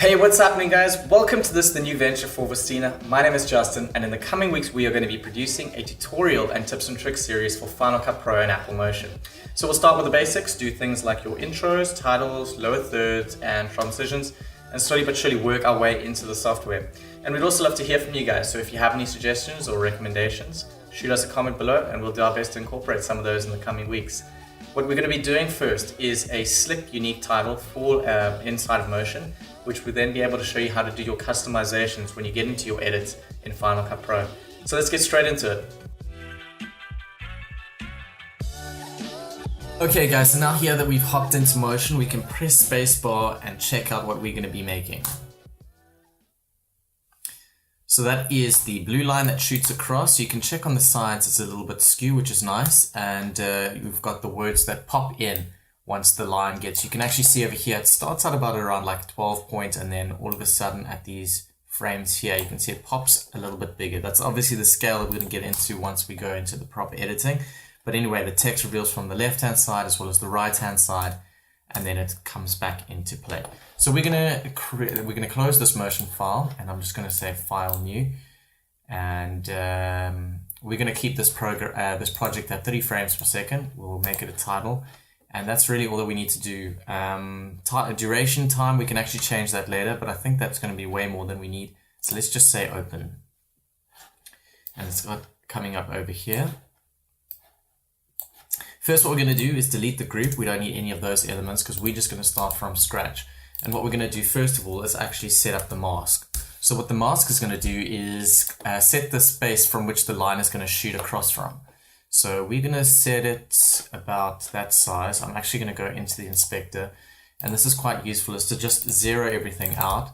Hey, what's happening guys? Welcome to the new venture for Vestina. My name is Justin, and in the coming weeks we are going to be producing a tutorial and tips and tricks series for Final Cut Pro and Apple Motion. So we'll start with the basics, do things like your intros, titles, lower thirds and transitions, and slowly but surely work our way into the software. And we'd also love to hear from you guys, so if you have any suggestions or recommendations, shoot us a comment below and we'll do our best to incorporate some of those in the coming weeks. What we're going to be doing first is a slick, unique title for inside of Motion, which will then be able to show you how to do your customizations when you get into your edits in Final Cut Pro. So let's get straight into it. Okay guys, so now here that we've hopped into Motion, we can press spacebar and check out what we're going to be making. So that is the blue line that shoots across. You can check on the sides, it's a little bit skew, which is nice. And you've got the words that pop in once the line gets, you can actually see over here, it starts out about around like 12 points, and then all of a sudden at these frames here, you can see it pops a little bit bigger. That's obviously the scale that we're going to get into once we go into the proper editing. But anyway, the text reveals from the left-hand side as well as the right-hand side, and then it comes back into play. So we're gonna close this Motion file, and I'm just gonna say File New, and we're gonna keep this project at 30 frames per second. We'll make it a title, and that's really all that we need to do. Duration time, we can actually change that later, but I think that's gonna be way more than we need. So let's just say Open, and it's got coming up over here. First, what we're going to do is delete the group. We don't need any of those elements because we're just going to start from scratch. And what we're going to do first of all is actually set up the mask. So what the mask is going to do is set the space from which the line is going to shoot across from. So we're going to set it about that size. I'm actually going to go into the inspector, and this is quite useful, is to just zero everything out.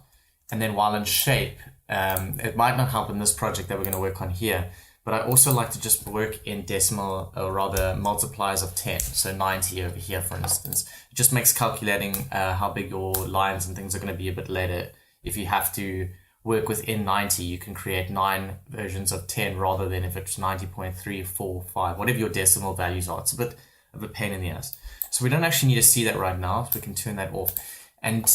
And then while in shape, it might not help in this project that we're going to work on here, but I also like to just work in decimal, or rather multipliers of 10, so 90 over here for instance. It just makes calculating how big your lines and things are going to be a bit later. If you have to work within 90, you can create 9 versions of 10 rather than if it's 90.345, whatever your decimal values are. It's a bit of a pain in the ass. So we don't actually need to see that right now, so we can turn that off. And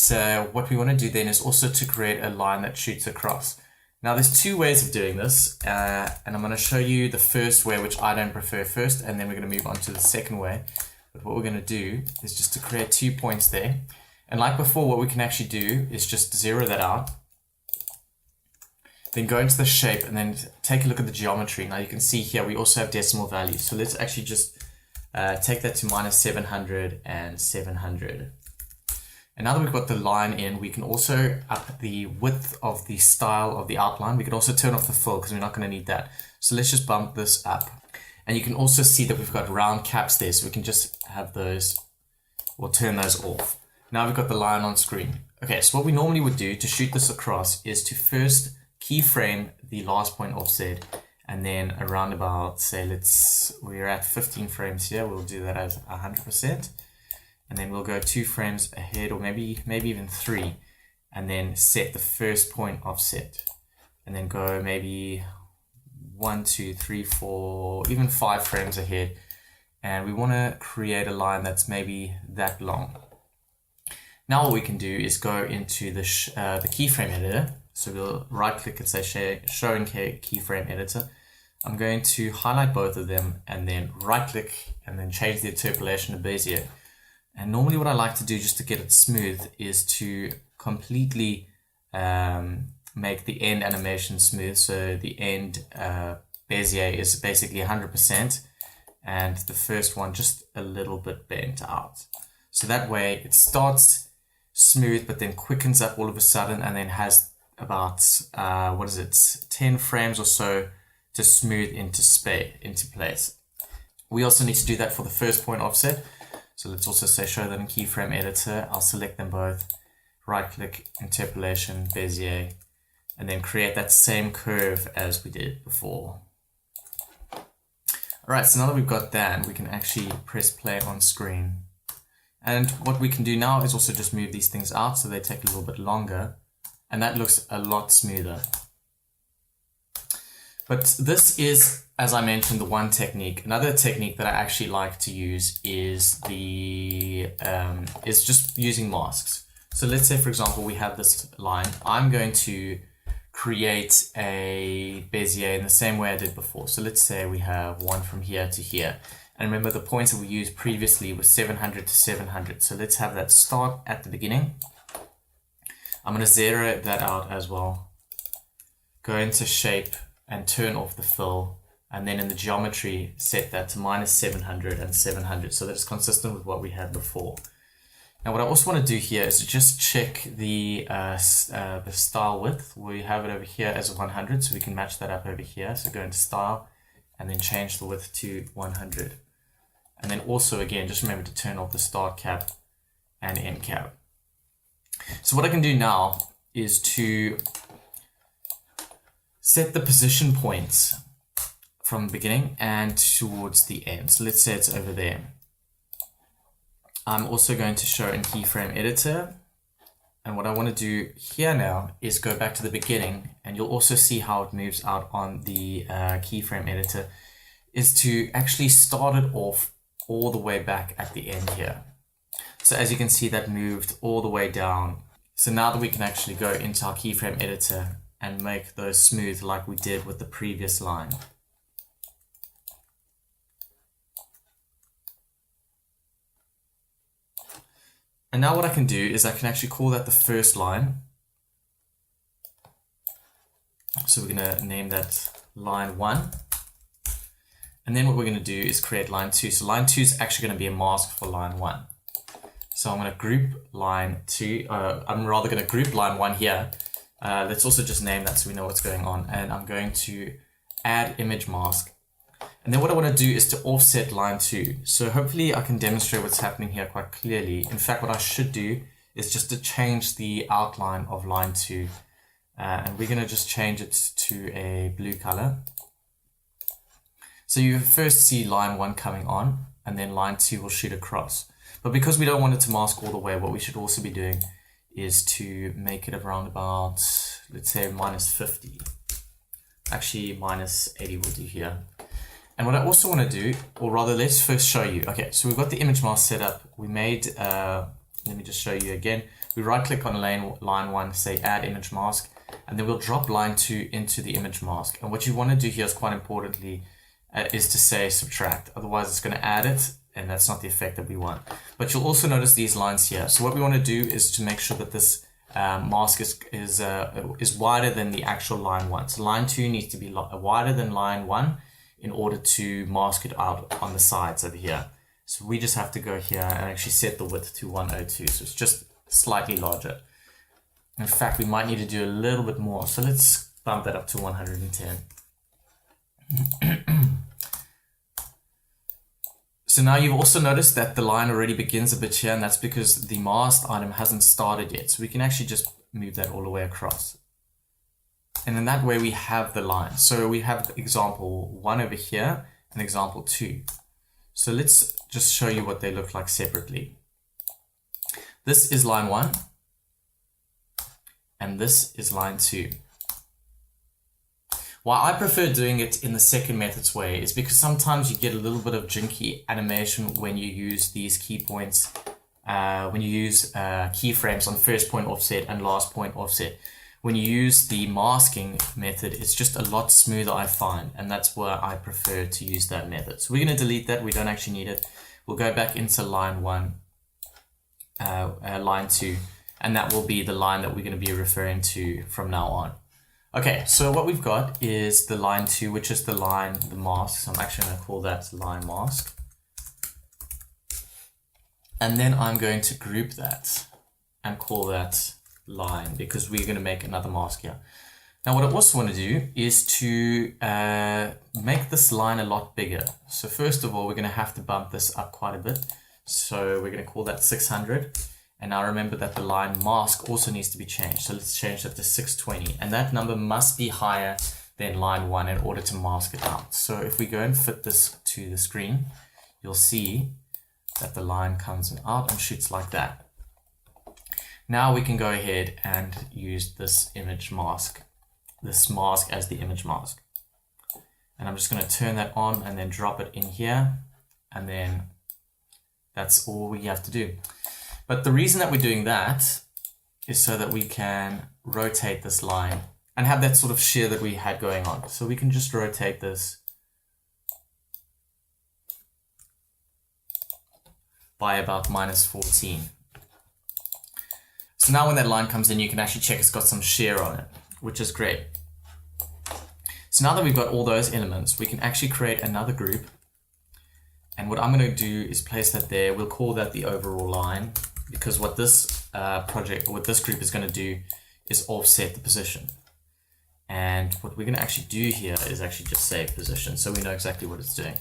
what we want to do then is also to create a line that shoots across. Now there's two ways of doing this, and I'm going to show you the first way, which I don't prefer first, and then we're going to move on to the second way. But what we're going to do is just to create 2 points there. And like before, what we can actually do is just zero that out, then go into the shape and then take a look at the geometry. Now you can see here we also have decimal values. So let's actually just take that to minus 700 and 700. And now that we've got the line in, we can also up the width of the style of the outline. We can also turn off the fill because we're not going to need that. So let's just bump this up. And you can also see that we've got round caps there, so we can just have those, or turn those off. Now we've got the line on screen. Okay, so what we normally would do to shoot this across is to first keyframe the last point offset, and then around about, say, we're at 15 frames here, we'll do that as 100%. And then we'll go 2 frames ahead, or maybe even 3, and then set the first point offset, and then go maybe 1, 2, 3, 4, even 5 frames ahead, and we want to create a line that's maybe that long. Now what we can do is go into the keyframe editor. So we'll right click and say show in keyframe editor. I'm going to highlight both of them and then right click and then change the interpolation to Bezier. And normally what I like to do just to get it smooth is to completely make the end animation smooth. So the end Bezier is basically 100%, and the first one just a little bit bent out. So that way it starts smooth but then quickens up all of a sudden, and then has about 10 frames or so to smooth into place. We also need to do that for the first point offset. So let's also say show that in keyframe editor. I'll select them both, right click, interpolation, Bezier, and then create that same curve as we did before. Alright, so now that we've got that, we can actually press play on screen. And what we can do now is also just move these things out so they take a little bit longer, and that looks a lot smoother. But this is, as I mentioned, the one technique. Another technique that I actually like to use is just using masks. So let's say, for example, we have this line. I'm going to create a Bezier in the same way I did before. So let's say we have one from here to here. And remember, the points that we used previously was 700 to 700. So let's have that start at the beginning. I'm going to zero that out as well. Go into shape and turn off the fill. And then in the geometry, set that to minus 700 and 700. So that it's consistent with what we had before. Now what I also want to do here is to just check the style width. We have it over here as 100, so we can match that up over here. So go into style and then change the width to 100. And then also again, just remember to turn off the start cap and end cap. So what I can do now is to set the position points from the beginning and towards the end. So let's say it's over there. I'm also going to show in keyframe editor. And what I want to do here now is go back to the beginning, and you'll also see how it moves out on the keyframe editor, is to actually start it off all the way back at the end here. So as you can see, that moved all the way down. So now that we can actually go into our keyframe editor and make those smooth like we did with the previous line. And now what I can do is I can actually call that the first line. So we're going to name that line 1. And then what we're going to do is create line 2. So line 2 is actually going to be a mask for line 1. So I'm going to group line 2. I'm rather going to group line 1 here. Let's also just name that so we know what's going on. And I'm going to add image mask. And then what I want to do is to offset line 2. So hopefully I can demonstrate what's happening here quite clearly. In fact, what I should do is just to change the outline of line 2. And we're going to just change it to a blue color. So you first see line 1 coming on, and then line 2 will shoot across. But because we don't want it to mask all the way, what we should also be doing is to make it around about, let's say, minus 50. Actually, minus 80 will do here. And what I also want to do, or rather, let's first show you. Okay, so we've got the image mask set up. We made, let me just show you again. We right click on line 1, say add image mask, and then we'll drop line 2 into the image mask. And what you want to do here is quite importantly, is to say subtract. Otherwise, it's going to add it, and that's not the effect that we want. But you'll also notice these lines here. So what we want to do is to make sure that this mask is wider than the actual line 1. So line 2 needs to be wider than line 1 in order to mask it out on the sides over here. So we just have to go here and actually set the width to 102. So it's just slightly larger. In fact, we might need to do a little bit more. So let's bump that up to 110. So now you've also noticed that the line already begins a bit here, and that's because the masked item hasn't started yet. So we can actually just move that all the way across. And in that way we have the line. So we have example 1 over here and example 2. So let's just show you what they look like separately. This is line 1 and this is line 2. Why I prefer doing it in the second method's way is because sometimes you get a little bit of jinky animation when you use these key points, when you use keyframes on first point offset and last point offset. When you use the masking method, it's just a lot smoother, I find, and that's where I prefer to use that method. So we're going to delete that. We don't actually need it. We'll go back into line 1, line 2, and that will be the line that we're going to be referring to from now on. Okay, so what we've got is the line 2, which is the line, the mask. So I'm actually going to call that line mask. And then I'm going to group that and call that line, because we're going to make another mask here. Now what I also want to do is to make this line a lot bigger. So first of all, we're going to have to bump this up quite a bit. So we're going to call that 600. And now remember that the line mask also needs to be changed. So let's change that to 620. And that number must be higher than line 1 in order to mask it out. So if we go and fit this to the screen, you'll see that the line comes out and shoots like that. Now we can go ahead and use this image mask, this mask as the image mask. And I'm just going to turn that on and then drop it in here. And then that's all we have to do. But the reason that we're doing that is so that we can rotate this line and have that sort of shear that we had going on. So we can just rotate this by about -14. So now when that line comes in, you can actually check it's got some shear on it, which is great. So now that we've got all those elements, we can actually create another group. And what I'm going to do is place that there. We'll call that the overall line, because what this what this group is going to do is offset the position. And what we're going to actually do here is actually just save position, so we know exactly what it's doing.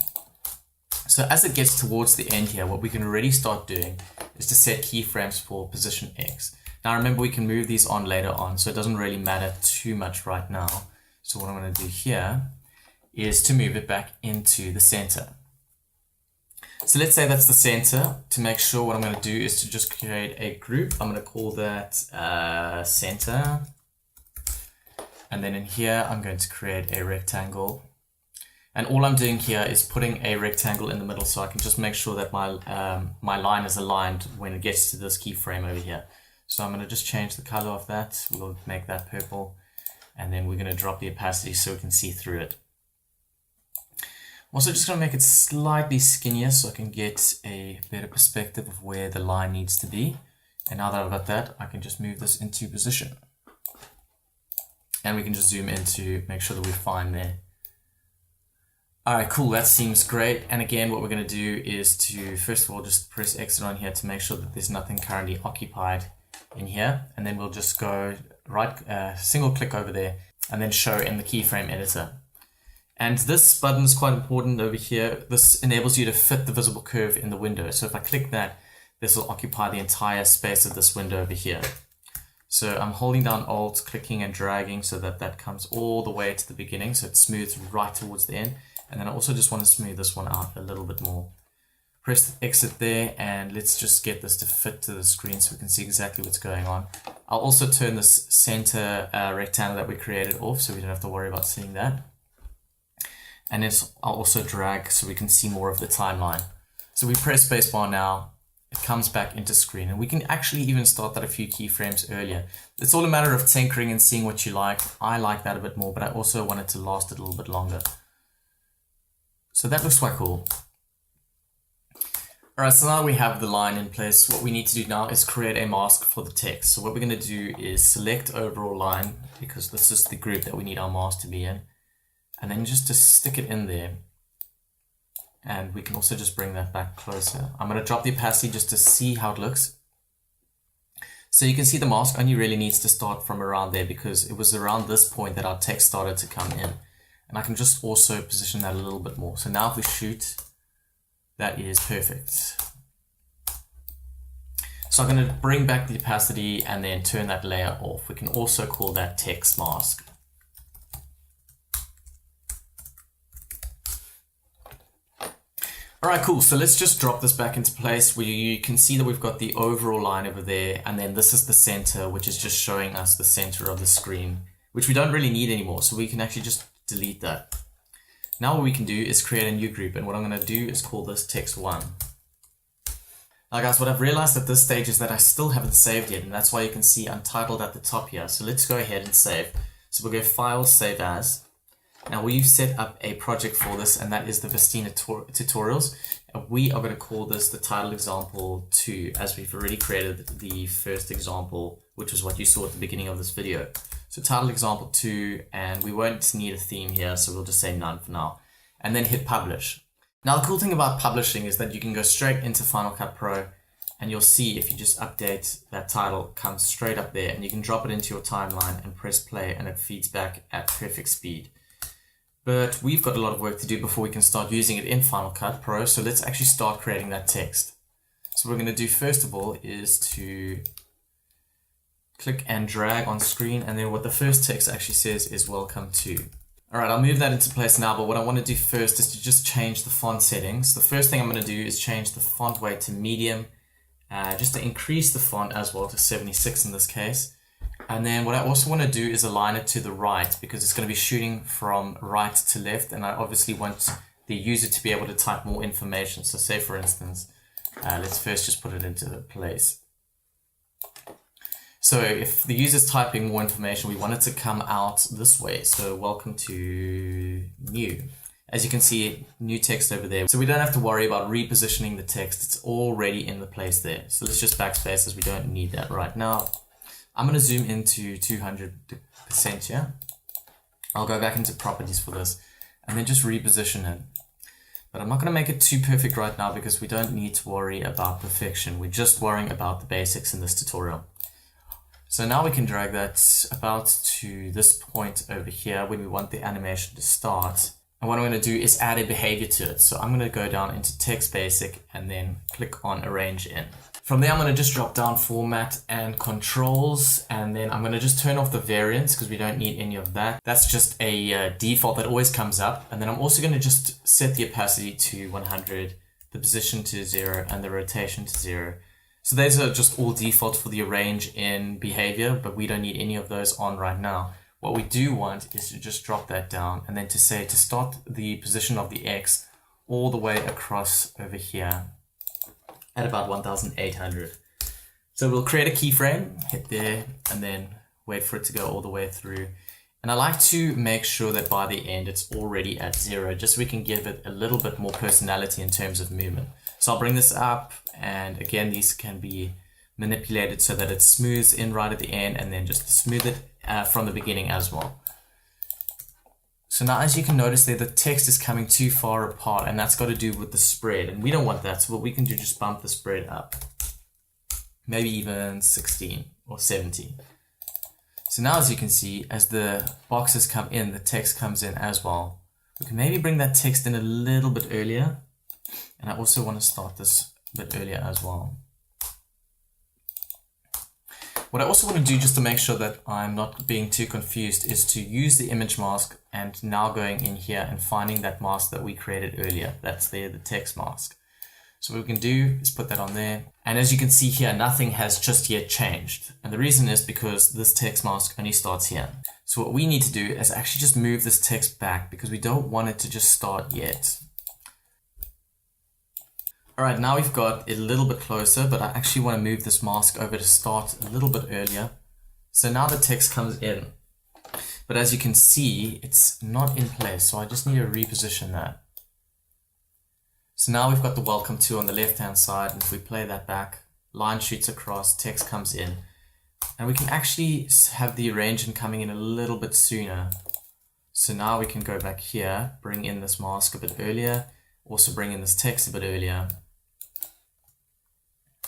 So as it gets towards the end here, what we can already start doing is to set keyframes for position X. Now remember, we can move these on later on, so it doesn't really matter too much right now. So what I'm going to do here is to move it back into the center. So let's say that's the center. To make sure, what I'm going to do is to just create a group. I'm going to call that center. And then in here, I'm going to create a rectangle. And all I'm doing here is putting a rectangle in the middle, so I can just make sure that my line is aligned when it gets to this keyframe over here. So I'm going to just change the color of that. We'll make that purple. And then we're going to drop the opacity so we can see through it. I'm also just going to make it slightly skinnier so I can get a better perspective of where the line needs to be. And now that I've got that, I can just move this into position. And we can just zoom in to make sure that we're fine there. Alright, cool, that seems great. And again, what we're going to do is to, first of all, just press exit on here to make sure that there's nothing currently occupied in here. And then we'll just go single click over there and then show in the keyframe editor. And this button is quite important over here. This enables you to fit the visible curve in the window. So if I click that, this will occupy the entire space of this window over here. So I'm holding down Alt, clicking and dragging so that that comes all the way to the beginning, so it smooths right towards the end. And then I also just want to smooth this one out a little bit more. Press exit there, and let's just get this to fit to the screen so we can see exactly what's going on. I'll also turn this center rectangle that we created off so we don't have to worry about seeing that. And I'll also drag so we can see more of the timeline. So we press spacebar now, it comes back into screen, and we can actually even start that a few keyframes earlier. It's all a matter of tinkering and seeing what you like. I like that a bit more, but I also want it to last a little bit longer. So that looks quite cool. Alright, so now that we have the line in place, what we need to do now is create a mask for the text. So what we're going to do is select overall line, because this is the group that we need our mask to be in. And then just to stick it in there. And we can also just bring that back closer. I'm going to drop the opacity just to see how it looks. So you can see the mask only really needs to start from around there, because it was around this point that our text started to come in. And I can just also position that a little bit more. So now if we shoot, that is perfect. So I'm going to bring back the opacity and then turn that layer off. We can also call that text mask. Alright, cool. So let's just drop this back into place where you can see that we've got the overall line over there, and then this is the center, which is just showing us the center of the screen, which we don't really need anymore. So we can actually just delete that. Now what we can do is create a new group, and what I'm going to do is call this text1. Now guys, what I've realized at this stage is that I still haven't saved yet, and that's why you can see untitled at the top here. So let's go ahead and save. So we'll go File, Save As. Now we've set up a project for this, and that is the Vestina tutorials. And we are going to call this the title example 2, as we've already created the first example, which was what you saw at the beginning of this video. So title example 2, and we won't need a theme here, so we'll just say none for now. And then hit publish. Now the cool thing about publishing is that you can go straight into Final Cut Pro, and you'll see if you just update that title, it comes straight up there, and you can drop it into your timeline and press play, and it feeds back at perfect speed. But we've got a lot of work to do before we can start using it in Final Cut Pro, so let's actually start creating that text. So what we're going to do first of all is to click and drag on screen, and then what the first text actually says is welcome to. Alright, I'll move that into place now, but what I want to do first is to just change the font settings. The first thing I'm going to do is change the font weight to medium, just to increase the font as well to 76 in this case. And then what I also want to do is align it to the right, because it's going to be shooting from right to left, and I obviously want the user to be able to type more information. So say for instance, let's first just put it into the place. So if the user's typing more information, we want it to come out this way. So welcome to new. As you can see, new text over there. So we don't have to worry about repositioning the text. It's already in the place there. So let's just backspace as we don't need that right now. I'm going to zoom into 200% here. I'll go back into properties for this and then just reposition it. But I'm not going to make it too perfect right now because we don't need to worry about perfection. We're just worrying about the basics in this tutorial. So now we can drag that about to this point over here when we want the animation to start. And what I'm going to do is add a behavior to it. So I'm going to go down into text basic and then click on arrange in. From there, I'm going to just drop down format and controls, and then I'm going to just turn off the variance because we don't need any of that. That's just a default that always comes up. And then I'm also going to just set the opacity to 100, the position to 0, and the rotation to 0. So those are just all default for the arrange in behavior, but we don't need any of those on right now. What we do want is to just drop that down and then to say to start the position of the X all the way across over here at about 1800. So we'll create a keyframe, hit there, and then wait for it to go all the way through. And I like to make sure that by the end it's already at 0, just so we can give it a little bit more personality in terms of movement. So I'll bring this up, and again, these can be manipulated so that it smooths in right at the end, and then just smooth it from the beginning as well. So now, as you can notice there, the text is coming too far apart, and that's got to do with the spread, and we don't want that. So what we can do, just bump the spread up, maybe even 16 or 17. So now, as you can see, as the boxes come in, the text comes in as well. We can maybe bring that text in a little bit earlier, and I also want to start this a bit earlier as well. What I also want to do, just to make sure that I'm not being too confused, is to use the image mask and now going in here and finding that mask that we created earlier. That's there, the text mask. So what we can do is put that on there. And as you can see here, nothing has just yet changed. And the reason is because this text mask only starts here. So what we need to do is actually just move this text back because we don't want it to just start yet. All right, now we've got it a little bit closer, but I actually want to move this mask over to start a little bit earlier. So now the text comes in, but as you can see, it's not in place. So I just need to reposition that. So now we've got the welcome to on the left-hand side. And if we play that back, line shoots across, text comes in, and we can actually have the arrangement coming in a little bit sooner. So now we can go back here, bring in this mask a bit earlier, also bring in this text a bit earlier.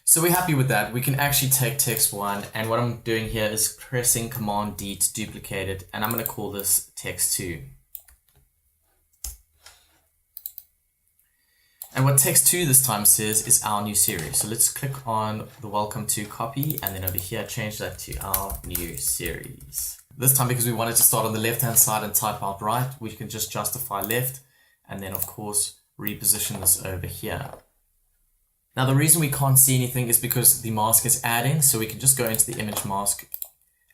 So we're happy with that. We can actually take text 1, and what I'm doing here is pressing Command D to duplicate it, and I'm going to call this text 2. And what text 2 this time says is our new series. So let's click on the welcome to copy, and then over here change that to our new series. This time, because we wanted to start on the left hand side and type out right, we can just justify left, and then of course reposition this over here. Now the reason we can't see anything is because the mask is adding, so we can just go into the image mask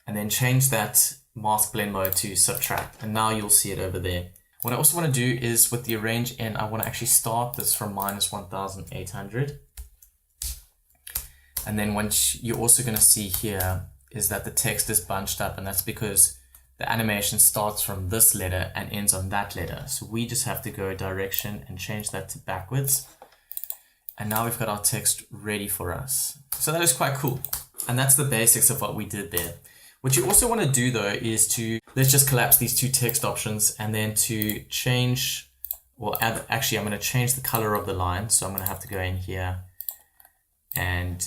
and then change that mask blend mode to subtract, and now you'll see it over there. What I also want to do is with the arrange in, I want to actually start this from -1800. And then what you're also going to see here is that the text is bunched up, and that's because the animation starts from this letter and ends on that letter. So we just have to go direction and change that to backwards. And now we've got our text ready for us. So that is quite cool. And that's the basics of what we did there. What you also want to do though is to, let's just collapse these two text options, and then to change, or add, actually I'm going to change the color of the line. So I'm going to have to go in here and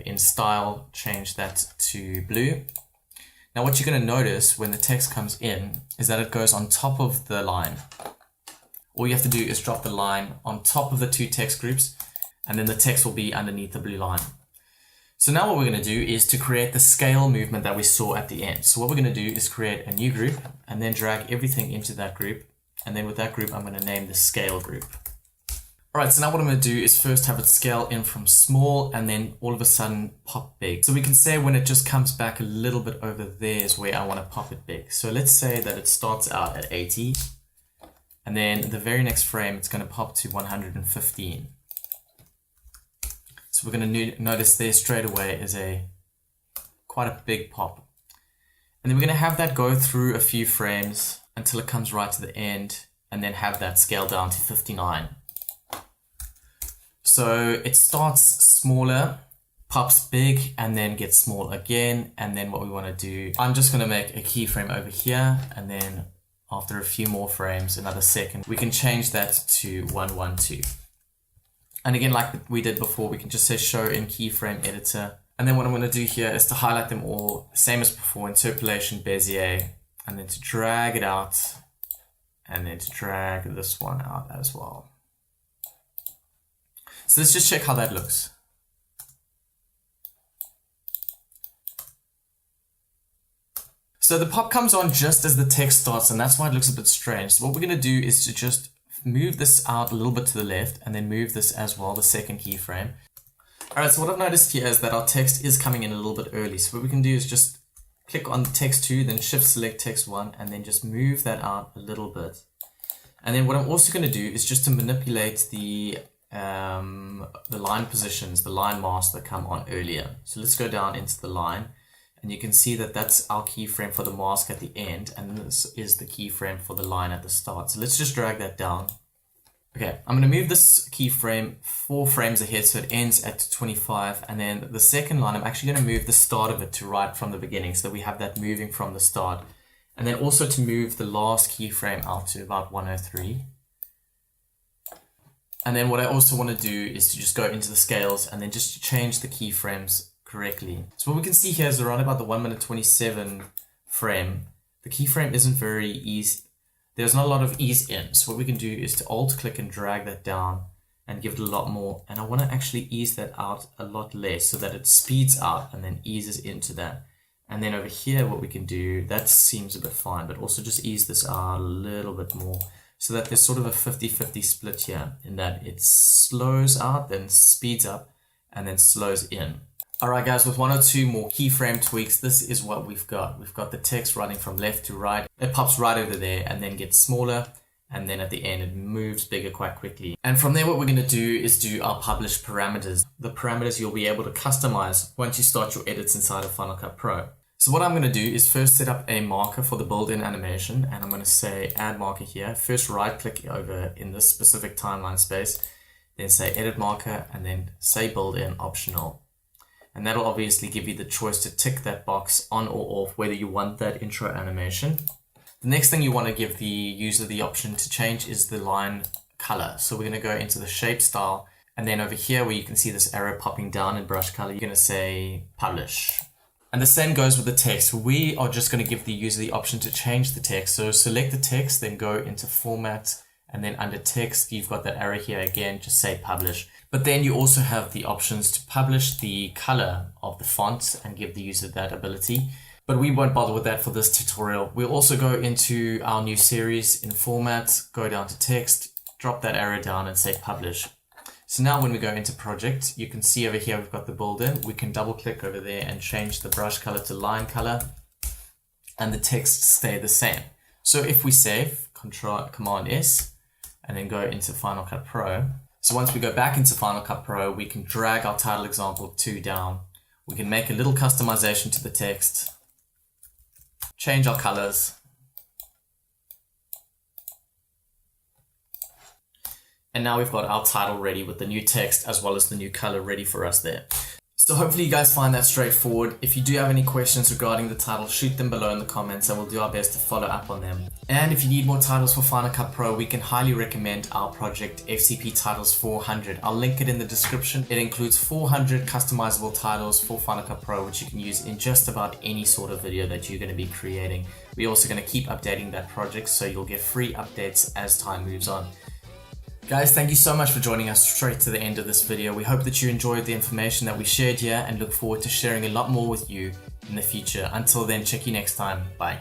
in style, change that to blue. Now what you're going to notice when the text comes in is that it goes on top of the line. All you have to do is drop the line on top of the two text groups, and then the text will be underneath the blue line. So now what we're going to do is to create the scale movement that we saw at the end. So what we're going to do is create a new group and then drag everything into that group. And then with that group, I'm going to name the scale group. All right, so now what I'm going to do is first have it scale in from small and then all of a sudden pop big. So we can say when it just comes back a little bit over there is where I want to pop it big. So let's say that it starts out at 80. And then the very next frame, it's going to pop to 115. So we're going to notice there straight away is a quite a big pop. And then we're going to have that go through a few frames until it comes right to the end, and then have that scale down to 59. So it starts smaller, pops big, and then gets small again. And then what we want to do, I'm just going to make a keyframe over here, and then after a few more frames, another second, we can change that to 112. And again, like we did before, we can just say show in keyframe editor. And then what I'm going to do here is to highlight them all, same as before, interpolation, Bezier, and then to drag it out, and then to drag this one out as well. So let's just check how that looks. So the pop comes on just as the text starts, and that's why it looks a bit strange. So what we're going to do is to just move this out a little bit to the left, and then move this as well, the second keyframe. Alright, so what I've noticed here is that our text is coming in a little bit early. So what we can do is just click on text 2, then shift select text 1, and then just move that out a little bit. And then what I'm also going to do is just to manipulate the line positions, the line masks that come on earlier. So let's go down into the line, and you can see that that's our keyframe for the mask at the end, and this is the keyframe for the line at the start. So let's just drag that down. Okay, I'm going to move this keyframe 4 frames ahead so it ends at 25, and then the second line I'm actually going to move the start of it to right from the beginning so that we have that moving from the start, and then also to move the last keyframe out to about 103. And then what I also want to do is to just go into the scales and then just change the keyframes correctly. So what we can see here is around about the 1:27 frame, the keyframe isn't very easy. There's not a lot of ease in. So what we can do is to alt click and drag that down and give it a lot more. And I want to actually ease that out a lot less so that it speeds out and then eases into that. And then over here, what we can do, that seems a bit fine, but also just ease this out a little bit more so that there's sort of a 50-50 split here in that it slows out, then speeds up, and then slows in. Alright guys, with 1 or 2 more keyframe tweaks, this is what we've got. We've got the text running from left to right. It pops right over there and then gets smaller, and then at the end it moves bigger quite quickly. And from there what we're going to do is do our publish parameters. The parameters you'll be able to customize once you start your edits inside of Final Cut Pro. So what I'm going to do is first set up a marker for the build-in animation, and I'm going to say add marker here. First right click over in this specific timeline space, then say edit marker, and then say build-in optional. And that'll obviously give you the choice to tick that box on or off whether you want that intro animation. The next thing you want to give the user the option to change is the line color. So we're going to go into the shape style, and then over here where you can see this arrow popping down in brush color, you're going to say publish. And the same goes with the text. We are just going to give the user the option to change the text. So select the text, then go into format, and then under text, you've got that arrow here again, just say publish. But then you also have the options to publish the color of the font and give the user that ability. But we won't bother with that for this tutorial. We'll also go into our new series in format, go down to text, drop that arrow down and say publish. So now when we go into project, you can see over here we've got the build-in. We can double click over there and change the brush color to line color, and the text stay the same. So if we save, Command S, and then go into Final Cut Pro. So once we go back into Final Cut Pro, we can drag our title example 2 down. We can make a little customization to the text, change our colors, and now we've got our title ready with the new text as well as the new color ready for us there. So hopefully you guys find that straightforward. If you do have any questions regarding the title, shoot them below in the comments and we'll do our best to follow up on them. And if you need more titles for Final Cut Pro, we can highly recommend our project FCP Titles 400. I'll link it in the description. It includes 400 customizable titles for Final Cut Pro, which you can use in just about any sort of video that you're going to be creating. We're also going to keep updating that project, so you'll get free updates as time moves on. Guys, thank you so much for joining us straight to the end of this video. We hope that you enjoyed the information that we shared here and look forward to sharing a lot more with you in the future. Until then, check you next time. Bye.